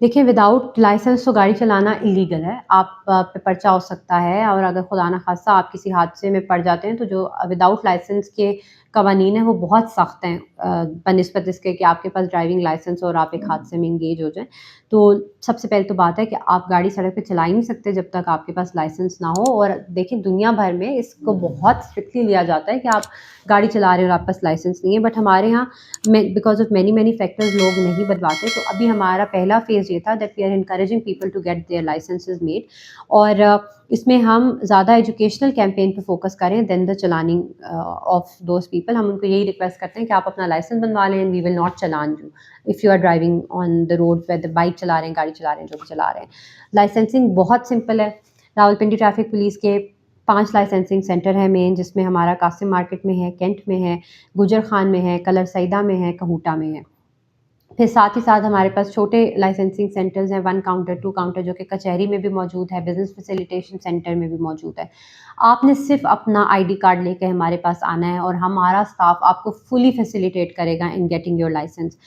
देखिए, without licence तो गाड़ी चलाना इलीगल है। आप पे पर्चा हो सकता है और अगर खुदा ना ख़ास्ता आप किसी हादसे में पड़ जाते हैं, तो जो विदाउट लाइसेंस के कवानीन हैं, वो बहुत सख्त हैं बनिस्बत इसके कि आपके पास ड्राइविंग लाइसेंस हो और आप एक हादसे में एंगेज हो जाएँ। तो सबसे पहले तो बात है कि आप गाड़ी सड़क पे चला ही नहीं सकते जब तक आपके पास लाइसेंस ना हो। और देखिए, दुनिया भर में इसको बहुत स्ट्रिक्टली लिया जाता है कि आप गाड़ी चला रहे हो और आपके पास लाइसेंस नहीं है। बट हमारे यहाँ बिकॉज़ ऑफ मैनी फैक्टर्स लोग नहीं बनवाते। तो अभी हमारा पहला फेज़ ये था that we are encouraging people to get their licenses made. और इसमें हम ज़्यादा एजुकेशनल कैंपेन पे फोकस करें देन द चलानिंग ऑफ दोज़ पीपल। हम उनको यही रिक्वेस्ट करते हैं कि आप अपना लाइसेंस बनवा लें, we will not challan you if you are driving on the road, whether bike चला रहे हैं, गाड़ी चला रहे हैं, जो भी चला रहे हैं। लाइसेंसिंग बहुत सिंपल है। रावलपिंडी ट्रैफिक पुलिस के 5 लाइसेंसिंग सेंटर हैं मेन, जिसमें हमारा कासिम मार्केट में है, कैंट में है, गुजर खान में है, कलर सईदा में है, कहूटा में है। फिर साथ ही साथ हमारे पास छोटे लाइसेंसिंग सेंटर्स हैं, 1 काउंटर, 2 काउंटर, जो कि कचहरी में भी मौजूद है, बिज़नेस फैसिलिटेशन सेंटर में भी मौजूद है। आपने सिर्फ़ अपना आईडी कार्ड लेके हमारे पास आना है और हमारा स्टाफ आपको फुली फैसिलिटेट करेगा इन गेटिंग योर लाइसेंस।